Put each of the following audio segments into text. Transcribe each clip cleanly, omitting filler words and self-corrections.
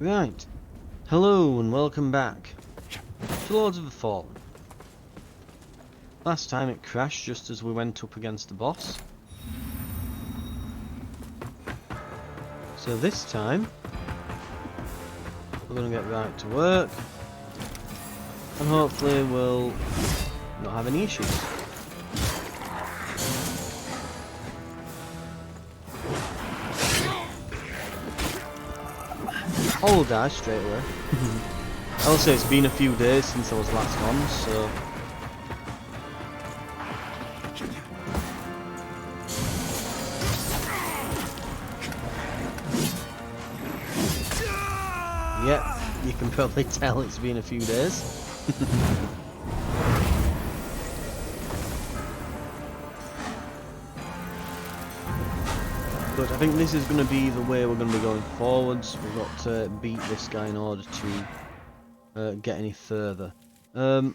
Right. Hello and welcome back to Lords of the Fallen. Last time it crashed just as we went up against the boss. So this time we're going to get right to work and hopefully we'll not have any issues. I will die straight away. I'll say it's been a few days since I was last on, so... Yep, you can probably tell it's been a few days. But I think this is going to be the way we're going to be going forwards. We've got to beat this guy in order to get any further. I'm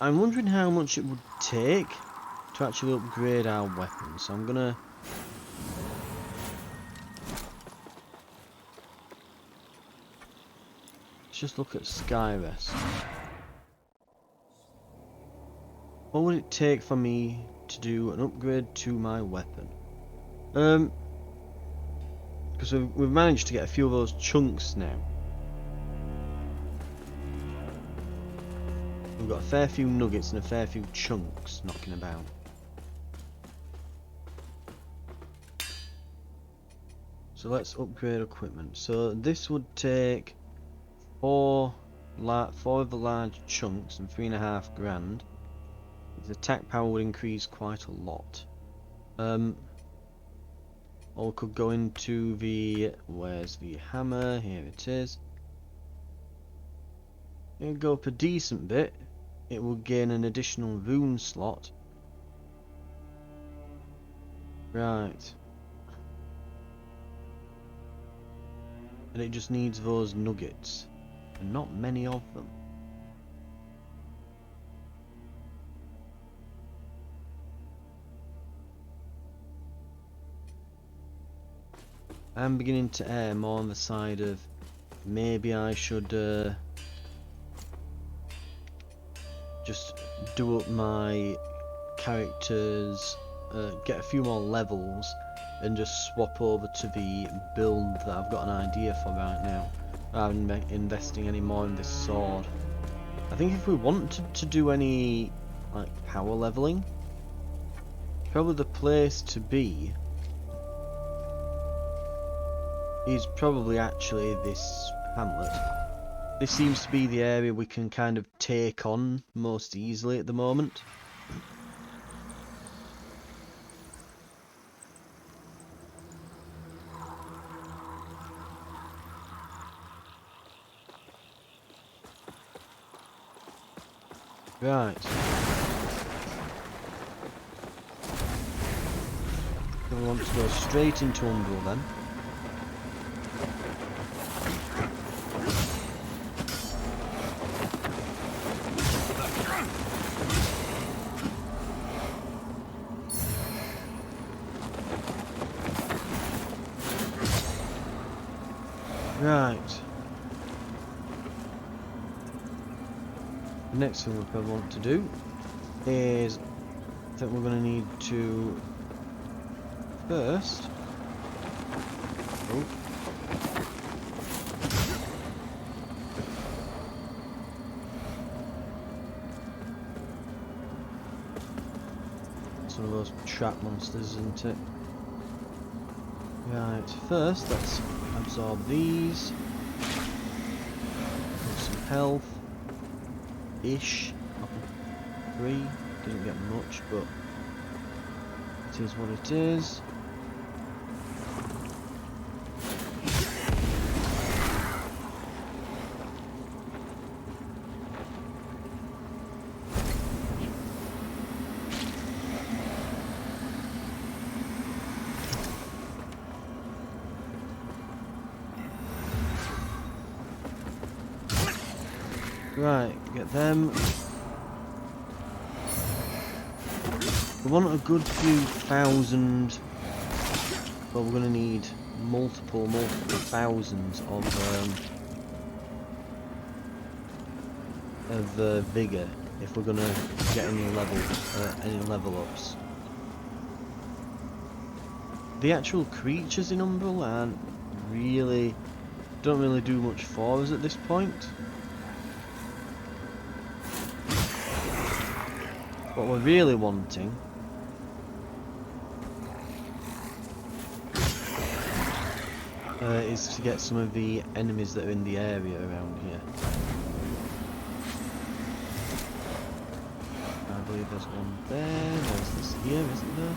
wondering how much it would take to actually upgrade our weapons. So I'm going to... Let's just look at Skyrest. What would it take for me to do an upgrade to my weapon? Because we've managed to get a few of those chunks now. We've got a fair few nuggets and a fair few chunks knocking about. So let's upgrade equipment. So this would take four of the large chunks and 3.5 grand. His attack power would increase quite a lot. Or we could go into the... Where's the hammer? Here it is. It'll go up a decent bit. It will gain an additional rune slot. Right. And it just needs those nuggets. And not many of them. I'm beginning to err more on the side of maybe I should just do up my characters, get a few more levels and just swap over to the build that I've got an idea for right now, rather than investing any more in this sword. I think if we wanted to do any like power leveling, probably the place to be is probably actually this hamlet. This seems to be the area we can kind of take on most easily at the moment. Right. So we want to go straight into Umbral then. Right. The next thing we probably want to do is I think we're going to need to first. Oh. It's one of those trap monsters, isn't it? Right. First, let's absorb these. Get some health. Ish. 3. Didn't get much, but it is what it is. Right, get them. We want a good few thousand But we're going to need multiple thousands of vigor if we're going to get any level ups. The actual creatures in Umbral don't really do much for us at this point. What we're really wanting is to get some of the enemies that are in the area around here. I believe there's one there. There's this here, isn't there?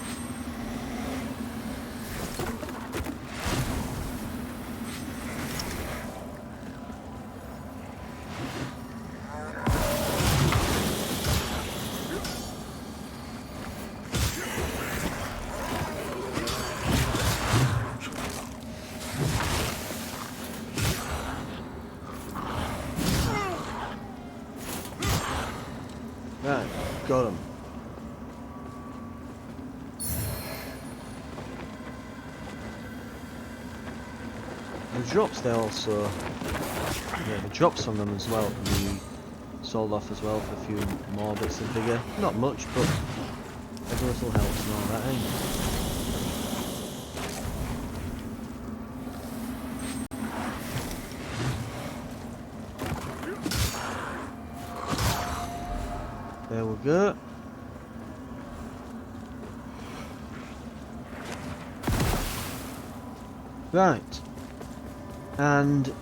Right, got him. The drops there also, the drops on them as well can be sold off as well for a few more bits of vigor. Not much, but every little helps and all that, eh? There we go. Right. And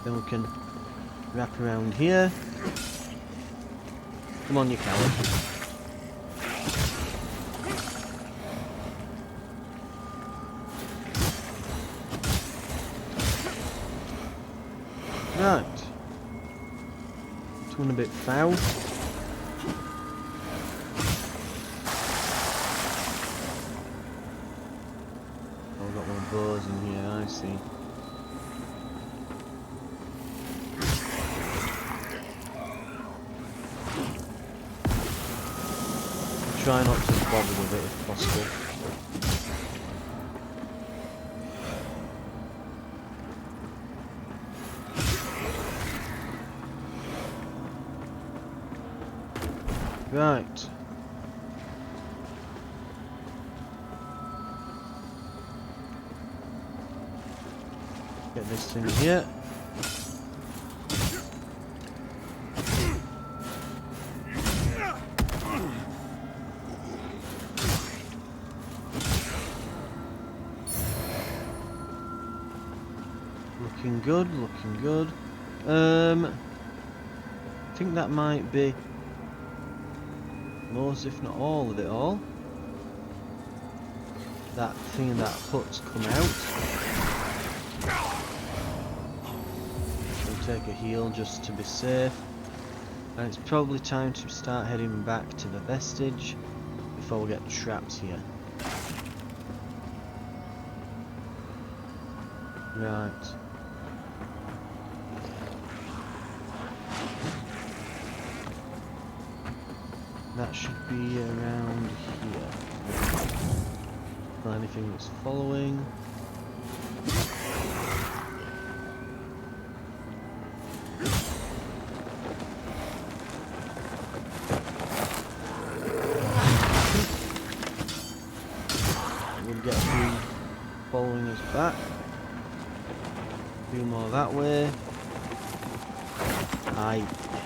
then we can wrap around here. Come on, you coward. Right. It's one a bit foul. Oh, I've got one of those in here, I see. Try not to bother with it if possible. Right. Get this thing here. Looking good, looking good. I think that might be most, if not all of it all. That thing in that hut's come out. We'll take a heal just to be safe. And it's probably time to start heading back to the vestige before we get trapped here. Right. That should be around here. Not anything that's following. We'll get a few following us back. A few more that way. I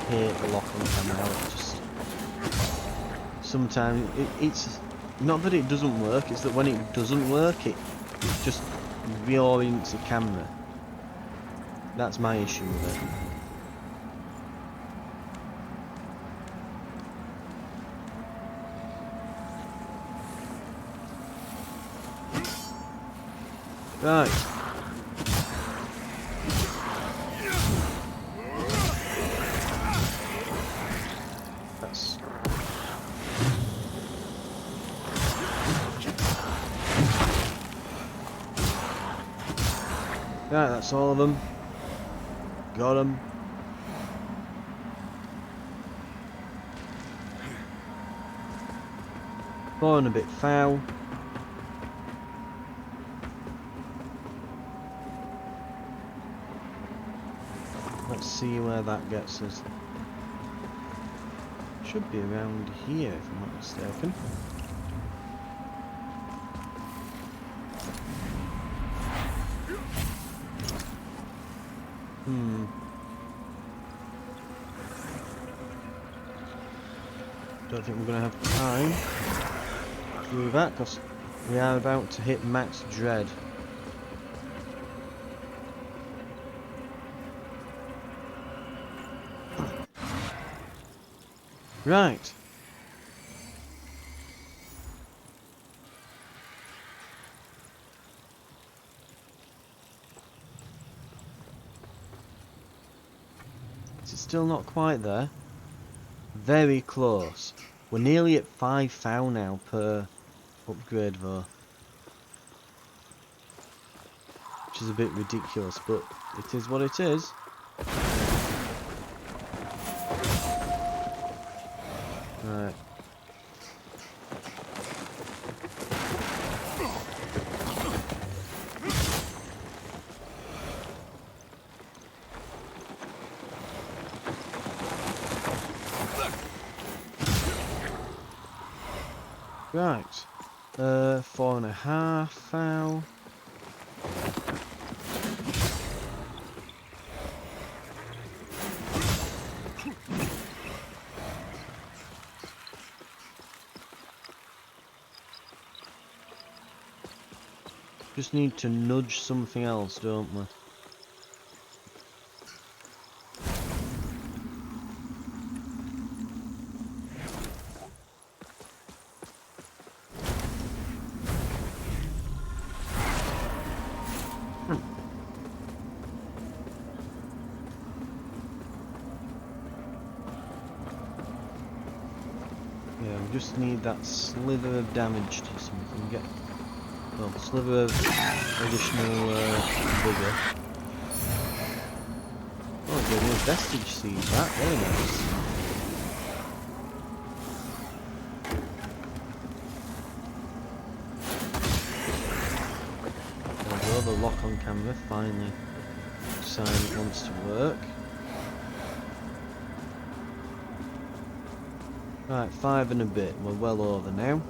hate the lock on camera. Sometimes it's not that it doesn't work, it's that when it doesn't work, it just reorients the camera. That's my issue with it. Right. That's... Right, that's all of them. Got them. Going a bit foul. Let's see where that gets us. Should be around here, if I'm not mistaken. Don't think we're going to have time to do that, because we are about to hit max dread. Right. Is it still not quite there? Very close. We're nearly at 5 thou now per upgrade though. Which is a bit ridiculous, but it is what it is. Right. Right. 4.5 thou. Just need to nudge something else, don't we? Yeah, we just need that sliver of damage to something. Get well, sliver of additional vigor. Oh, good, new vestige seed. That very nice. There we go. The lock on camera finally decided it wants to work. Right, 5 and a bit. We're well over now.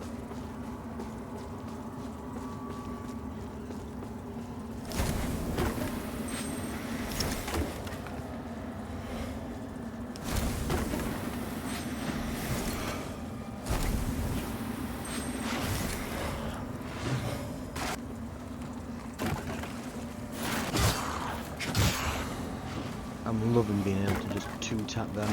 I'm loving being able to just 2-tap them.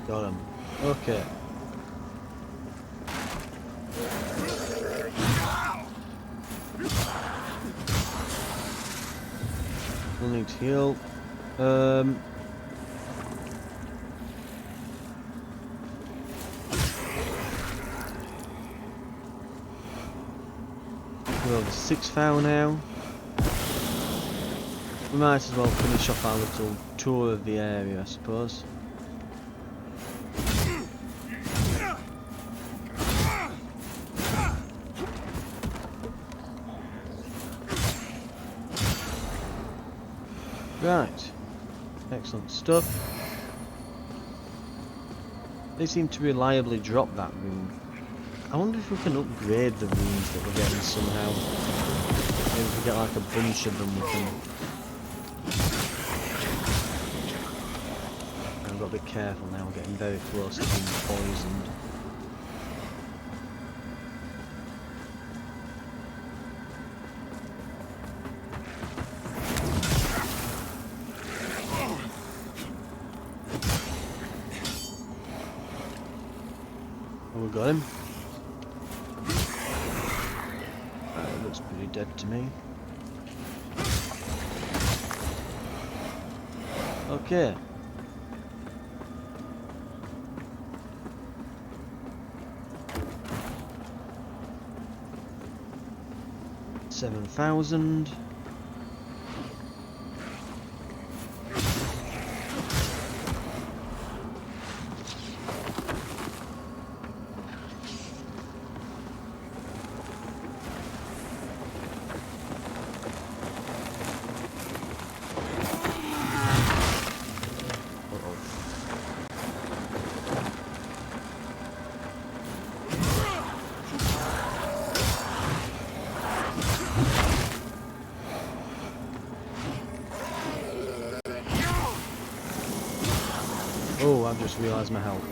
Got him. Okay. We'll need to heal. We're over 6 thou now. We might as well finish off our little tour of the area, I suppose. Right, excellent stuff. They seem to reliably drop that rune. I wonder if we can upgrade the runes that we're getting somehow. Maybe if we get like a bunch of them we can... I've got to be careful now, we're getting very close to being poisoned. Oh, we got him. It looks pretty dead to me. Okay. $7,000. Oh, I've just realised my health.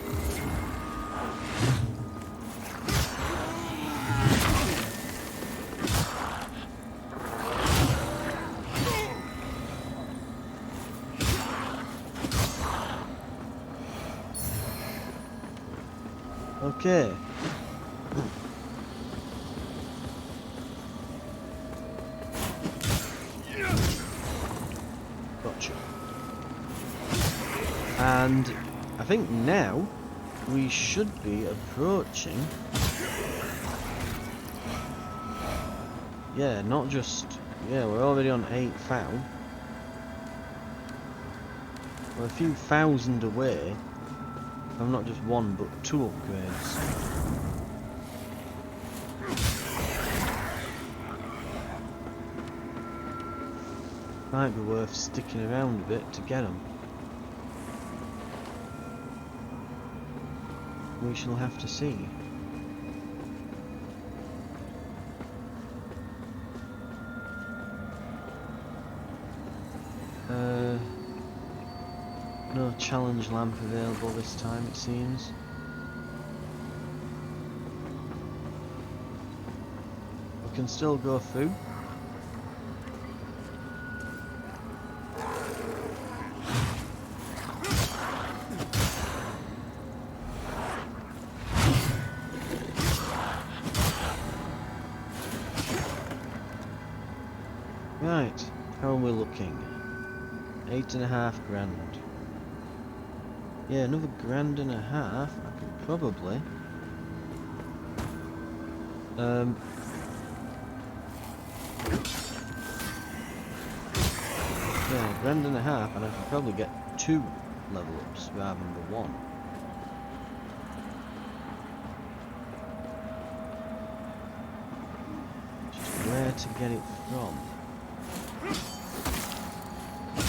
Okay. Gotcha. And I think now we should be approaching... Yeah, not just... Yeah, we're already on 8 foul. We're a few thousand away from not just 1 but 2 upgrades. Might be worth sticking around a bit to get them. We shall have to see. No challenge lamp available this time, it seems. We can still go through. Right, how are we looking? 8.5 grand. Yeah, another £1.5 grand. I could probably. Yeah, £1.5 grand, and I could probably get 2 level ups rather than the 1. Just where to get it from?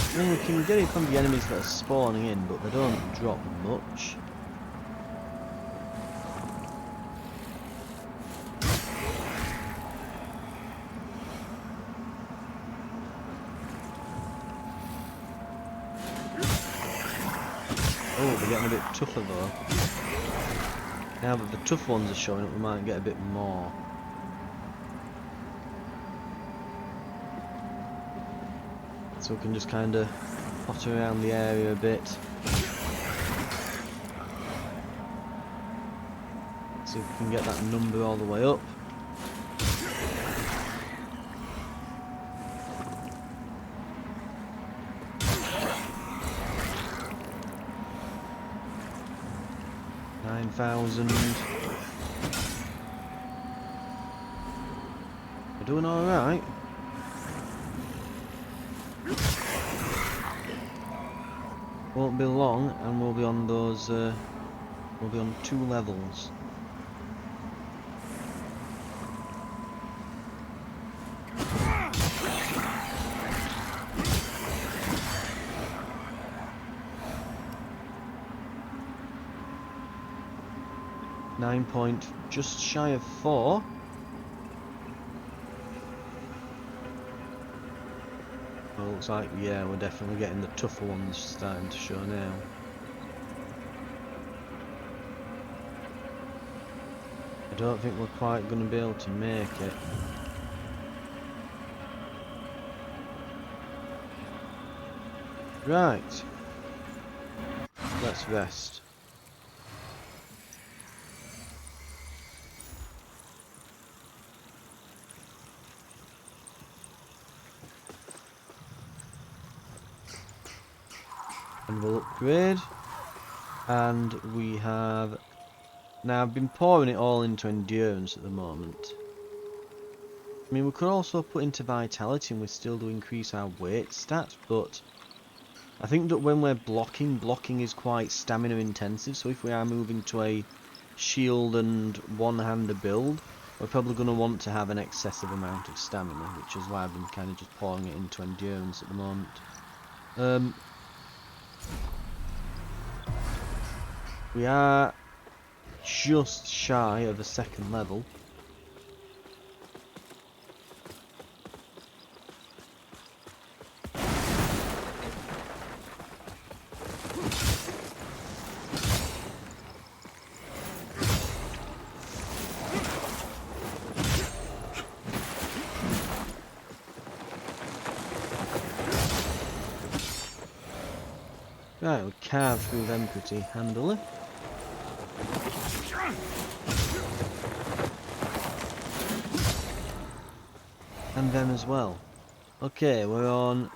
I mean, we can get it from the enemies that are spawning in, but they don't drop much. Oh, they're getting a bit tougher though. Now that the tough ones are showing up, we might get a bit more. So we can just kind of potter around the area a bit. See if we can get that number all the way up. $9,000. We're doing alright. Won't be long and we'll be on those, we'll be on 2 levels. Just shy of 4. Well, looks like, yeah, we're definitely getting the tougher ones starting to show now. I don't think we're quite going to be able to make it. Right. Let's rest. And we'll upgrade. And we have... Now, I've been pouring it all into endurance at the moment. I mean, we could also put into vitality and we still do increase our weight stat, but I think that when we're blocking is quite stamina intensive, so if we are moving to a shield and one-hander build, we're probably going to want to have an excessive amount of stamina, which is why I've been kind of just pouring it into endurance at the moment. We are just shy of a 2nd level. Right, we'll carve through them pretty handily. And them as well. Okay, we're on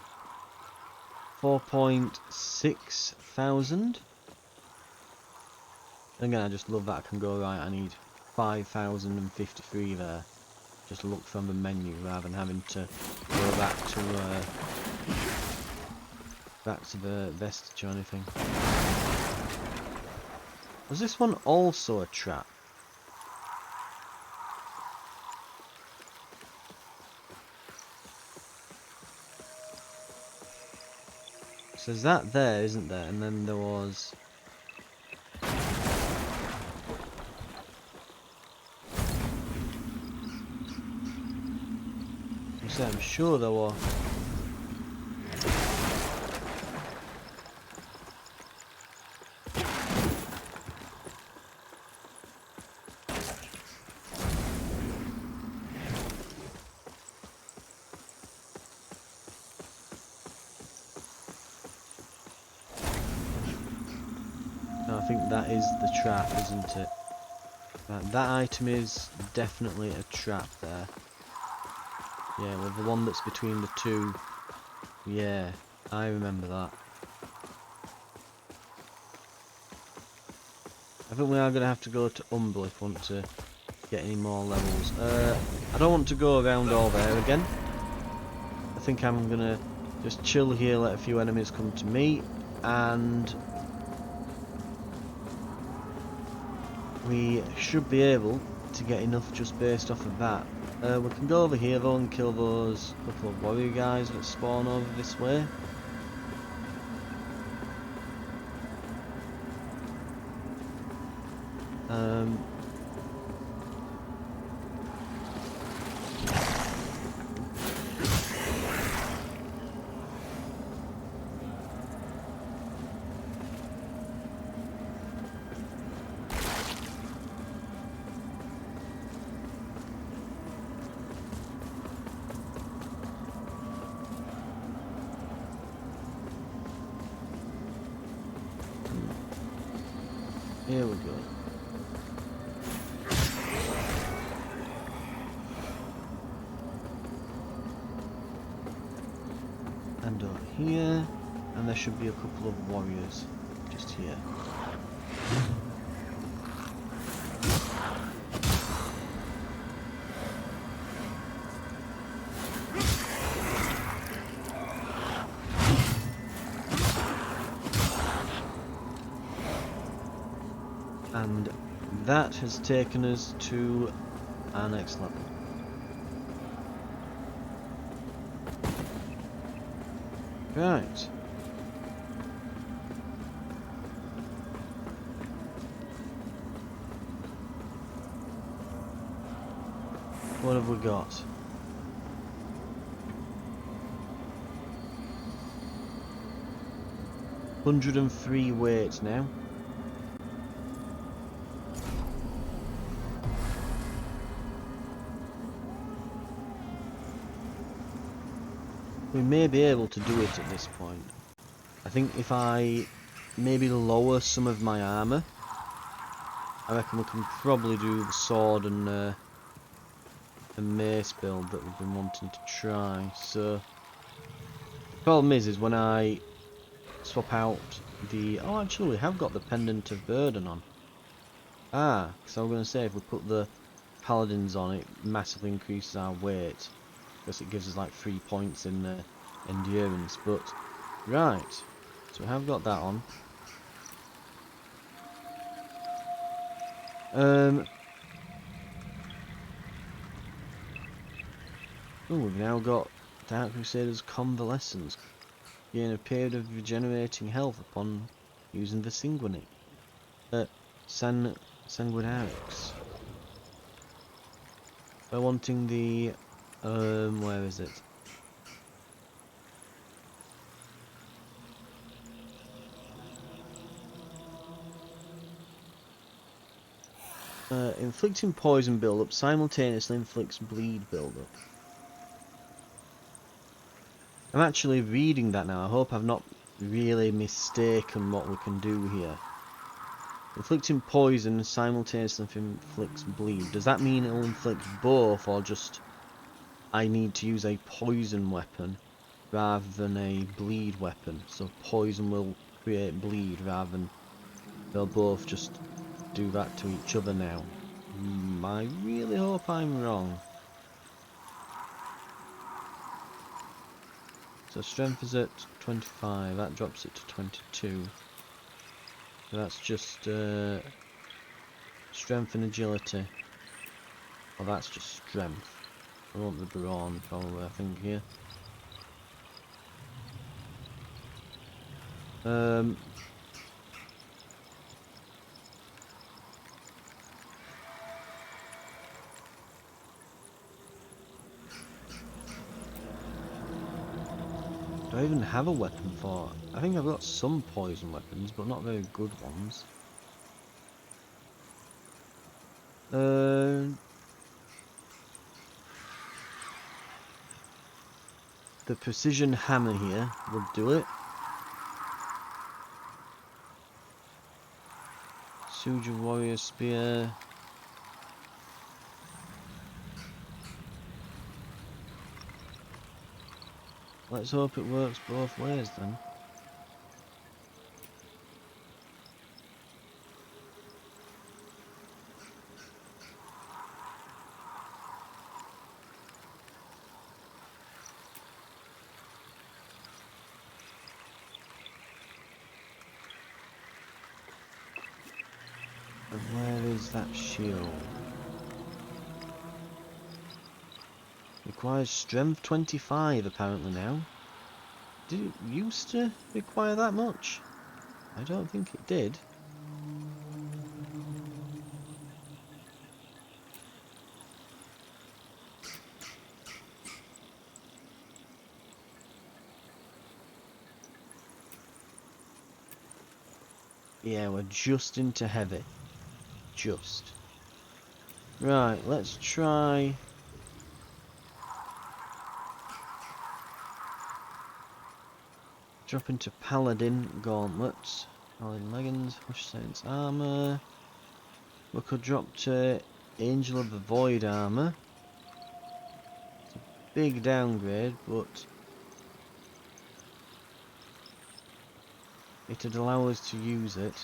4.6 thousand. Again, I just love that I can go, right, I need 5,053 there. Just look from the menu rather than having to go back to the vestige or anything. Was this one also a trap? So there's that there, isn't there? And then there was... I'm sure there were... No, I think that is the trap, isn't it? That item is definitely a trap there. Yeah, well, the one that's between the two. Yeah, I remember that. I think we are going to have to go to Umble if we want to get any more levels. I don't want to go around all there again. I think I'm going to just chill here, let a few enemies come to me, and we should be able to get enough just based off of that. We can go over here though and kill those couple of warrior guys that spawn over this way. Here we go. And over here, and there should be a couple of warriors just here. And that has taken us to our next level. Right. What have we got? $103 weight now. We may be able to do it at this point. I think if I maybe lower some of my armour, I reckon we can probably do the sword and the mace build that we've been wanting to try. So the problem is when I swap out the... Oh, actually we have got the pendant of burden on. Ah, so I'm going to say if we put the paladins on, it massively increases our weight. Because it gives us like 3 points in the endurance, but right, so we have got that on. Oh, we've now got Dark Crusaders Convalescence. Gain a period of regenerating health upon using the sanguinarics. We're wanting the where is it? Inflicting poison build-up simultaneously inflicts bleed build-up. I'm actually reading that now. I hope I've not really mistaken what we can do here. Inflicting poison simultaneously inflicts bleed. Does that mean it'll inflict both, or just I need to use a poison weapon rather than a bleed weapon? So poison will create bleed rather than they'll both just do that to each other now. I really hope I'm wrong. So strength is at 25, that drops it to 22. So that's just strength and agility. Well, that's just strength. I want the brawn probably, I think, here. Do I even have a weapon for it? I think I've got some poison weapons, but not very good ones. The precision hammer here would do it. Suja warrior spear. Let's hope it works both ways then. And where is that shield? Requires strength 25 apparently now. Did it used to require that much? I don't think it did. Yeah, we're just into heavy. Just. Right, let's try... Drop into Paladin gauntlets. Paladin leggings, Hush Saints armor. We could drop to Angel of the Void armor. It's a big downgrade, but it'd allow us to use it.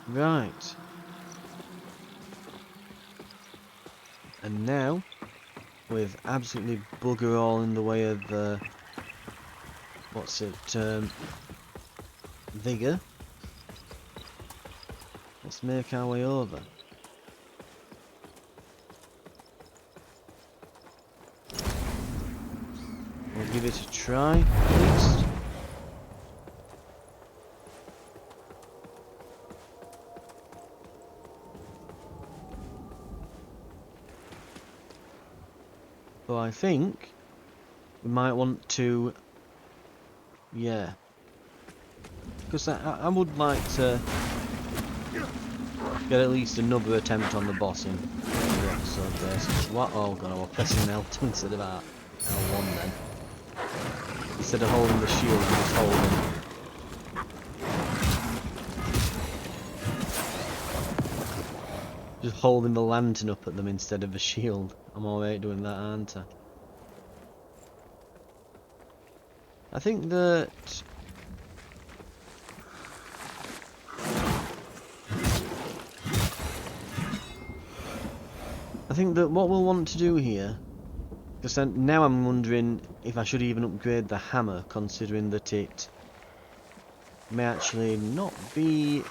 Right. And now, with absolutely bugger all in the way of what's it, vigor, let's make our way over. We'll give it a try, at least. So I think we might want to, yeah, because I would like to get at least another attempt on the boss in the episode basis. What? Oh god, I was pressing L2 instead of L1 then. Instead of holding the shield, I'm just holding. Just holding the lantern up at them instead of the shield. I'm alright doing that, aren't I? I think that... what we'll want to do here... Because now I'm wondering if I should even upgrade the hammer, considering that it may actually not be...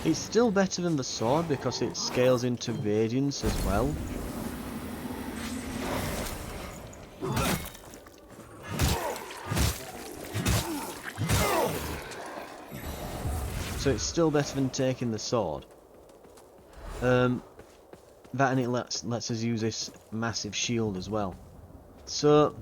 It's still better than the sword because it scales into radiance as well. So it's still better than taking the sword. That and it lets us use this massive shield as well. So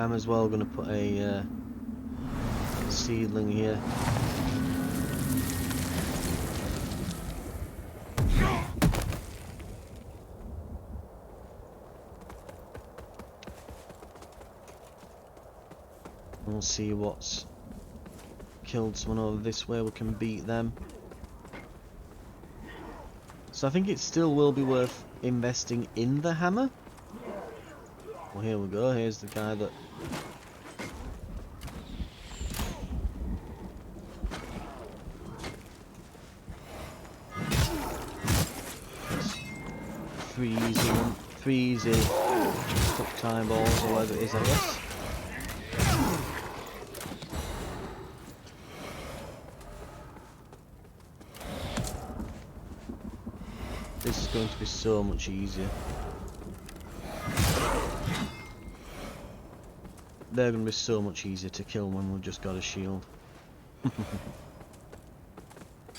I'm as well going to put a seedling here. We'll see what's killed someone over this way. We can beat them. So I think it still will be worth investing in the hammer. Well, here we go. Here's the guy that... Three easy hooked eyeballs, or whatever it is, I guess. This is going to be so much easier. They're going to be so much easier to kill when we've just got a shield.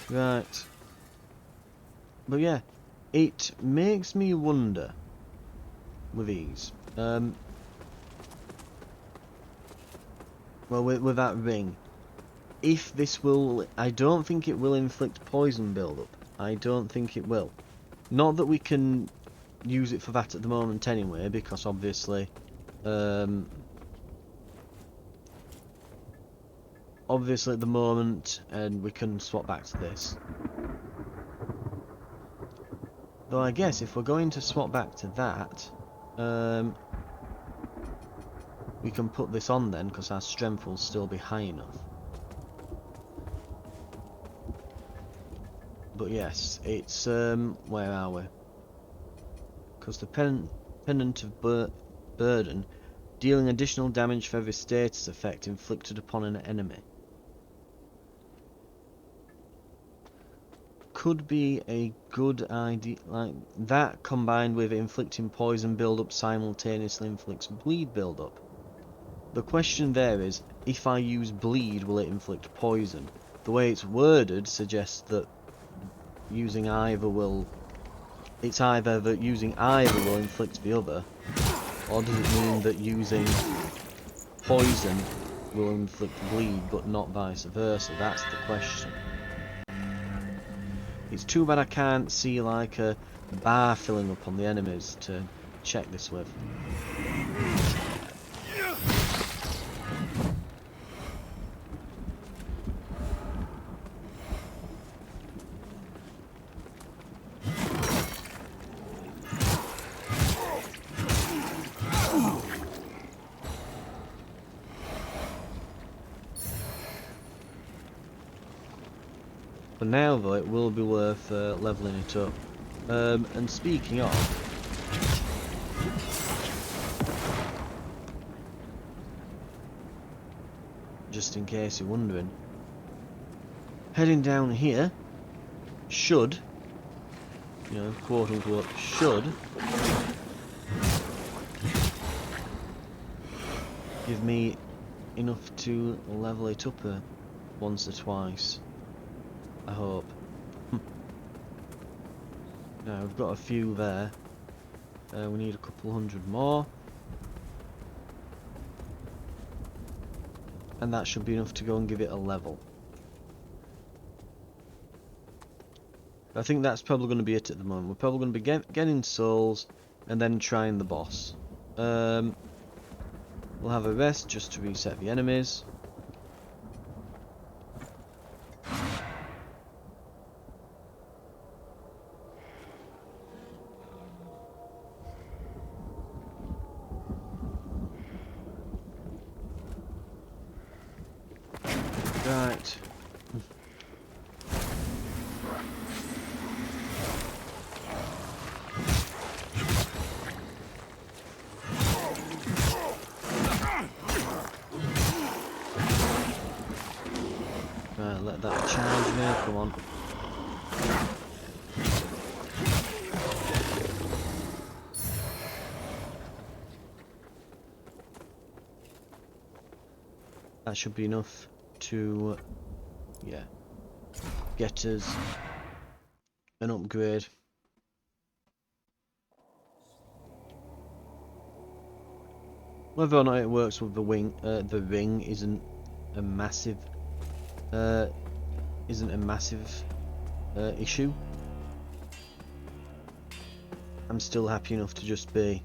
Right. But yeah, it makes me wonder with these. Well, with that ring, if this will... I don't think it will inflict poison build-up. I don't think it will. Not that we can use it for that at the moment anyway, because obviously... obviously at the moment, and we can swap back to this. Though I guess if we're going to swap back to that, we can put this on then, because our strength will still be high enough. But yes, it's, where are we? Because the Pendant of Burden, dealing additional damage for every status effect inflicted upon an enemy. Could be a good idea, like that combined with inflicting poison build-up simultaneously inflicts bleed build-up. The question there is, if I use bleed, will it inflict poison? The way it's worded suggests that using either will... It's either that using either will inflict the other, or does it mean that using poison will inflict bleed but not vice versa? That's the question. It's too bad I can't see like a bar filling up on the enemies to check this with. For now though, it will be worth levelling it up. And speaking of, just in case you're wondering, heading down here should, you know, quote unquote, should give me enough to level it up once or twice. I hope. Now we've got a few there. We need a couple hundred more. And that should be enough to go and give it a level. I think that's probably going to be it at the moment. We're probably going to be getting souls and then trying the boss. We'll have a rest just to reset the enemies. Right. Right, let that charge me, come on. That should be enough to, yeah, get us an upgrade. Whether or not it works with the ring isn't a massive uh, issue. I'm still happy enough to just be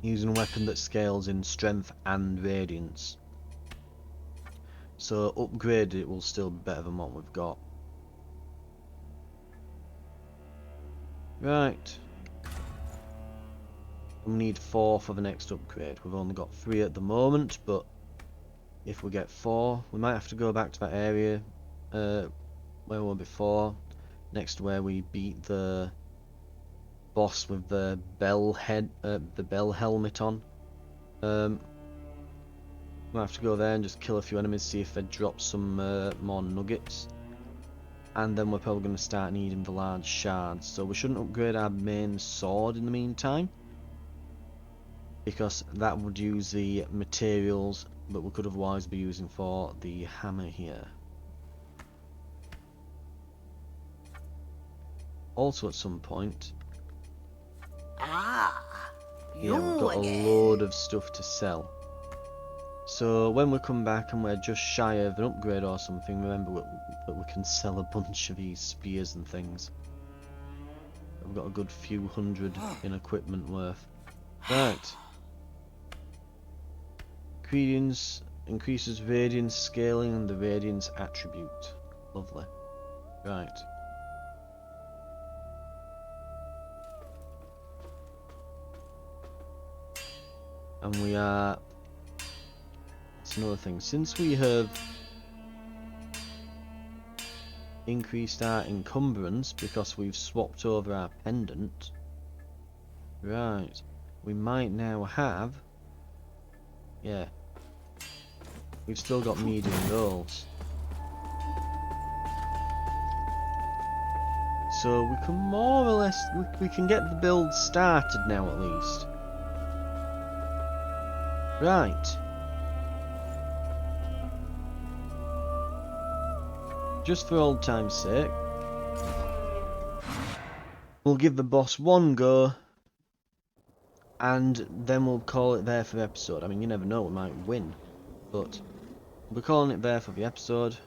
using a weapon that scales in strength and radiance. So upgraded it will still be better than what we've got. Right. We need 4 for the next upgrade. We've only got 3 at the moment, but if we get 4, we might have to go back to that area where we were before, next to where we beat the boss with the bell helmet on. We'll have to go there and just kill a few enemies, see if they drop some more nuggets. And then we're probably going to start needing the large shards. So we shouldn't upgrade our main sword in the meantime, because that would use the materials that we could otherwise be using for the hammer here. Also at some point, yeah, we've got a load of stuff to sell. So when we come back and we're just shy of an upgrade or something, remember that we can sell a bunch of these spears and things. I've got a good few hundred in equipment worth. Right. Ingredients increases radiance scaling and the radiance attribute. Lovely. Right. And we are... That's another thing. Since we have increased our encumbrance because we've swapped over our pendant, right, we might now have... Yeah. We've still got medium rolls. So we can more or less... We can get the build started now at least. Right. Just for old time's sake, we'll give the boss one go, and then we'll call it there for the episode. I mean, you never know, we might win, but we're calling it there for the episode.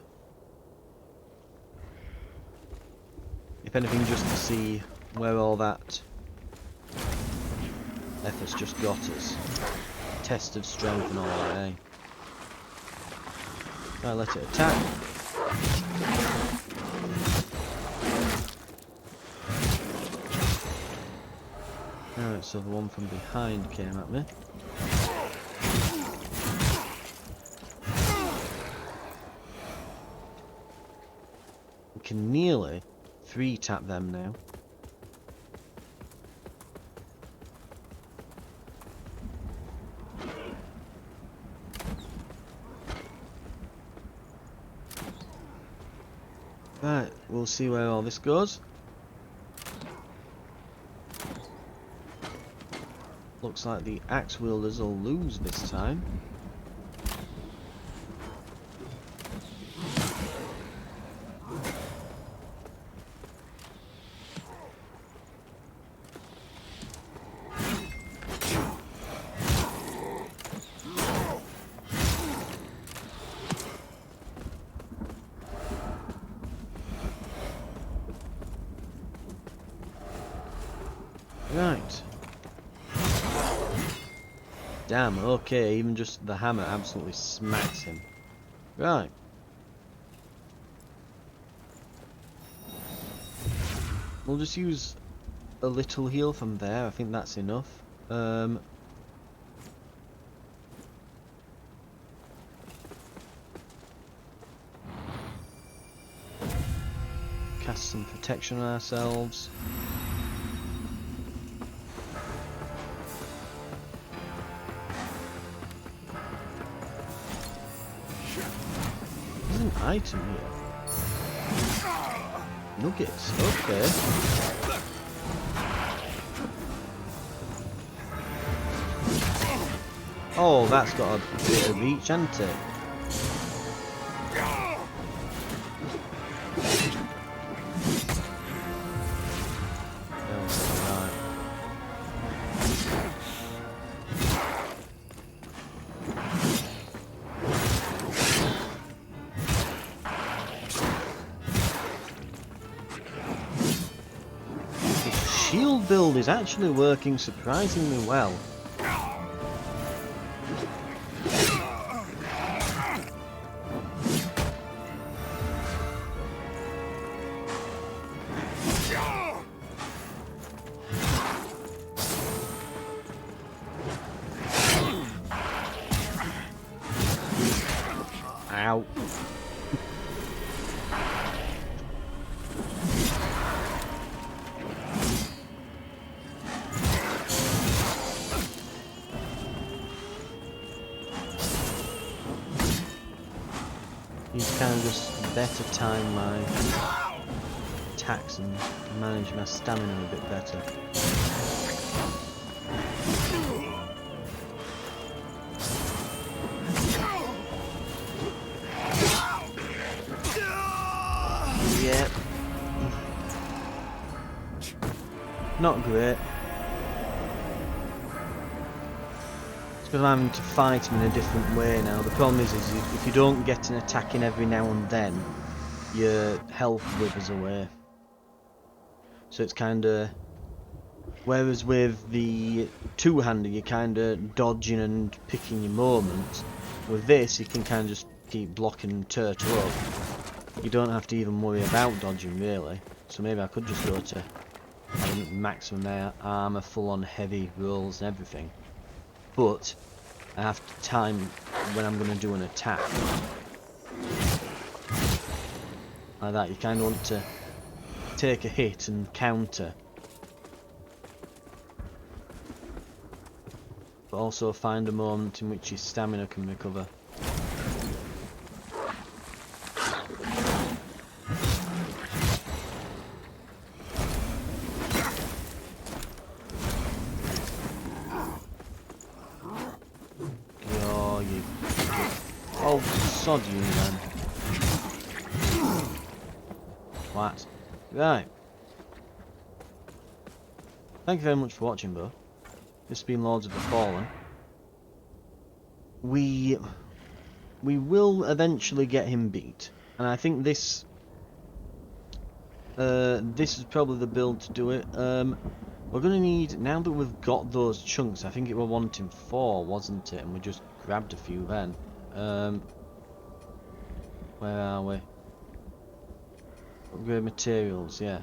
If anything, just to see where all that effort's just got us. Test of strength and all that, eh? Right, let it attack. Alright, so the one from behind came at me. We can nearly 3-tap them now. Right, we'll see where all this goes. Looks like the axe wielders will lose this time. Right. Damn, okay, even just the hammer absolutely smacks him. Right. We'll just use a little heal from there, I think that's enough. Cast some protection on ourselves. There's an item here. Nuggets, okay. Oh, that's got a bit of each, hasn't it? shield build is actually working surprisingly well. Ow. Need to kind of just better time my attacks and manage my stamina a bit better. Yep. Not great. It's because I'm having to fight him in a different way now. The problem is if you don't get an attack in every now and then, your health withers away. So it's kinda... Whereas with the two-hander, you're kinda dodging and picking your moments. With this, you can kinda just keep blocking and turtle up. You don't have to even worry about dodging, really. So maybe I could just go to having maximum armor, full-on heavy rolls and everything. But I have to time when I'm going to do an attack. Like that, you kind of want to take a hit and counter. But also find a moment in which your stamina can recover. Oh, sod you then. What? Right. Thank you very much for watching, Bo. This has been Lords of the Fallen. We will eventually get him beat. And I think this is probably the build to do it. We're going to need, now that we've got those chunks, I think it were wanting 4, wasn't it? And we just grabbed a few then. Where are we? Upgrade materials, yeah.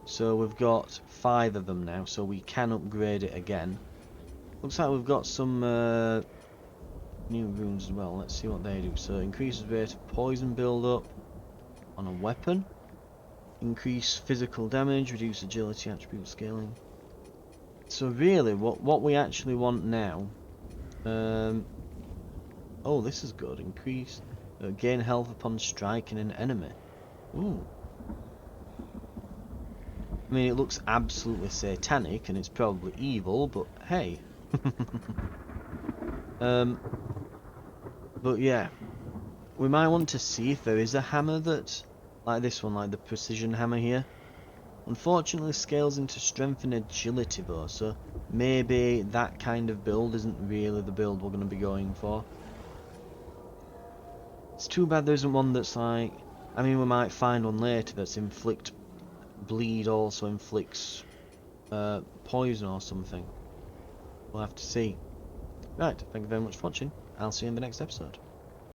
So we've got 5 of them now, so we can upgrade it again. Looks like we've got some new runes as well. Let's see what they do. So increases rate of poison build-up on a weapon. Increase physical damage, reduce agility, attribute scaling. So really, what we actually want now... oh, this is good. Increase... gain health upon striking an enemy. Ooh. I mean, it looks absolutely satanic, and it's probably evil, but hey. But yeah. We might want to see if there is a hammer that... like this one, like the precision hammer here. Unfortunately, scales into strength and agility though, so maybe that kind of build isn't really the build we're going to be going for. It's too bad there isn't one that's like... I mean, we might find one later that's inflict... bleed also inflicts poison or something. We'll have to see. Right, thank you very much for watching. I'll see you in the next episode.